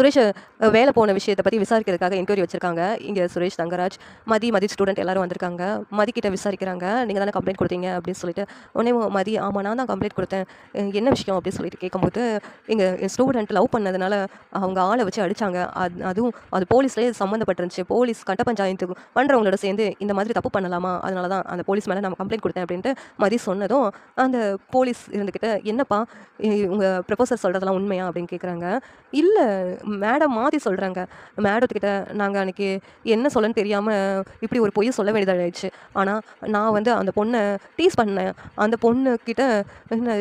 சுரேஷ் வேலை போன விஷயத்தை பற்றி விசாரிக்கிறதுக்காக என்கொயரி வச்சிருக்காங்க. இங்கே சுரேஷ், தங்கராஜ், மதி ஸ்டூடெண்ட் எல்லாரும் வந்திருக்காங்க. மதி கிட்ட விசாரிக்கிறாங்க. நீங்கள் தானே கம்ப்ளைண்ட் கொடுத்தீங்க அப்படின்னு சொல்லிட்டு. உடனே மதி, ஆமாம் நான் தான் கம்ப்ளைண்ட் கொடுத்தேன், என்ன விஷயம் அப்படின்னு சொல்லிட்டு கேட்கும்போது, என் ஸ்டூடெண்ட் லவ் பண்ணதுனால அவங்க ஆளை வச்சு அடித்தாங்க. அதுவும் அது போலீஸ்லேயே சம்மந்தப்பட்டிருந்துச்சு. போலீஸ் கட்ட பஞ்சாயத்து பண்ணுறவங்களோட சேர்ந்து இந்த மாதிரி தப்பு பண்ணலாமா, அதனால தான் அந்த போலீஸ் மேலே நம்ம கம்ப்ளைண்ட் கொடுத்தேன் அப்படின்ட்டு மதி சொன்னதும், அந்த போலீஸ் இருந்துக்கிட்ட, என்னப்பா உங்கள் ப்ரொஃபஸர் சொல்கிறதெல்லாம் உண்மையா அப்படின்னு கேட்குறாங்க. இல்லை மேடம் மாற்றி சொல்கிறாங்க. மேடத்துக்கிட்ட நாங்கள் அன்றைக்கி என்ன சொல்லன்னு தெரியாமல் இப்படி ஒரு பொய்யை சொல்ல வேண்டியதாகிடுச்சு. ஆனால் நான் வந்து அந்த பொண்ணை டீஸ் பண்ணேன். அந்த பொண்ணுக்கிட்ட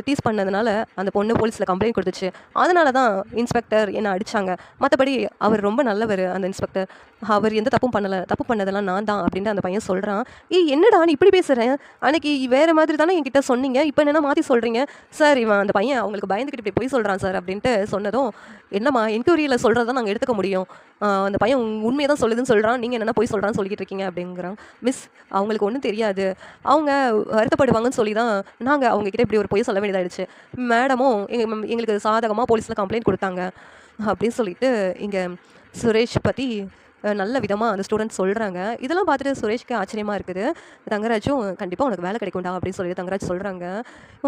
டீஸ் பண்ணதுனால அந்த பொண்ணு போலீஸில் கம்ப்ளைண்ட் கொடுத்துச்சு. அதனால தான் இன்ஸ்பெக்டர் என்னை அடித்தாங்க. மற்றபடி அவர் ரொம்ப நல்லவர் அந்த இன்ஸ்பெக்டர். அவர் எந்த தப்பும் பண்ணலை. தப்பு பண்ணதெல்லாம் நான் தான் அப்படின்ட்டு அந்த பையன் சொல்கிறான். என்னடா நீ இப்படி பேசுகிறேன்? அன்றைக்கி வேறு மாதிரி தானே என்கிட்ட சொன்னீங்க, இப்போ என்னென்ன மாற்றி சொல்கிறீங்க? சார் இவன் அந்த பையன் அவங்களுக்கு பயந்துக்கிட்டு இப்படி பொய் சொல்கிறான் சார் அப்படின்ட்டு சொன்னதும், என்னம்மா என்கொயரியில் சொல்கிறத நாங்கள் எடுத்துக்க முடியும், அந்த பையன் உண்மையை தான் சொல்லுதுன்னு சொல்கிறான், நீங்கள் என்னென்ன பொய் சொல்கிறான்னு சொல்லிக்கிட்டு இருக்கீங்க அப்படிங்கிறான். மிஸ், அவங்களுக்கு ஒன்றும் தெரியாது, அவங்க வருத்தப்படுவாங்கன்னு சொல்லி தான் நாங்கள் அவங்கக்கிட்ட இப்படி ஒரு பொய் சொல்ல வேண்டியதாகிடுச்சு. மேடமும் எங்களுக்கு சாதகமாக போலீஸில் கம்ப்ளைண்ட் கொடுத்தாங்க அப்படின்னு சொல்லிட்டு இங்கே சுரேஷ் பற்றி நல்ல விதமாக அந்த ஸ்டூடெண்ட் சொல்கிறாங்க. இதெல்லாம் பார்த்துட்டு சுரேஷ்க்கு ஆச்சரியமாக இருக்குது. தங்கராஜும் கண்டிப்பாக உனக்கு வேலை கிடைக்கும்டா அப்படின்னு சொல்லி தங்கராஜ் சொல்கிறாங்க.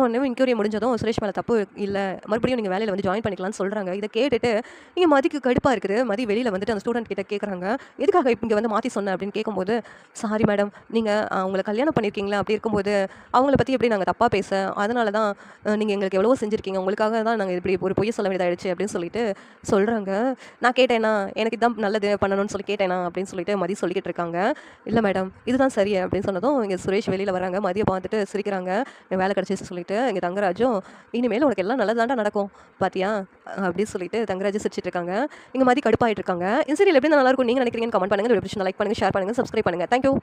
உடனே இன்கொயரி முடிஞ்சதும் சுரேஷ் மேலே தப்பு இல்லை, மறுபடியும் நீங்கள் வேலையில் வந்து ஜாயின் பண்ணிக்கலாம்னு சொல்கிறாங்க. இதை கேட்டுட்டு இங்கே மதிக்கு கடுப்பாக இருக்குது. மதி வெளியில் வந்துட்டு அந்த ஸ்டூடெண்ட் கிட்ட கேட்குறாங்க, எதுக்காக இங்கே வந்து மாற்றி சொன்னேன் அப்படின்னு கேட்கும்போது, சாரி மேடம், நீங்கள் அவங்களை கல்யாணம் பண்ணியிருக்கீங்களா, அப்படி இருக்கும்போது அவங்கள பற்றி எப்படி நாங்கள் தப்பாக பேச, அதனால தான் நீங்கள் எங்களுக்கு எவ்வளவோ செஞ்சுருக்கீங்க, உங்களுக்காக தான் நாங்கள் இப்படி ஒரு பொய்யை சொல்ல வேண்டியதாகிடுச்சு அப்படின்னு சொல்லிட்டு சொல்கிறாங்க. நான் கேட்டேன்னா எனக்கு இதான் நல்லது பண்ணணும்னு கேட்டேனா அப்படின்னு சொல்லிட்டு மதி சொல்லிக்கிட்டு இருக்காங்க. இல்லை மேடம் இதுதான் சரி அப்படின்னு சொன்னதும் இங்கே சுரேஷ் வெளியில் வராங்க. மதியை பார்த்துட்டு சிரிக்கிறாங்க. என் வேலை கிடச்சிச்சு சொல்லிட்டு. இங்கே தங்கராஜும், இனிமேல் உனக்கு எல்லாம் நல்லதாண்டா நடக்கும் பார்த்தியா அப்படின்னு சொல்லிட்டு தங்கராஜ் சிரிச்சிட்டு இருக்காங்க. இங்கே மதி கடுப்பாயிட்டு இருக்காங்க. இந்த சீரியல் எப்படி நல்லாயிருக்கும் நீங்கள் நினைக்கிறீங்கன்னு கமெண்ட் பண்ணுங்கள். லைக் பண்ணுங்கள், ஷேர் பண்ணுங்கள், சப்ஸ்கிரைப் பண்ணுங்கள். தேங்க்யூ.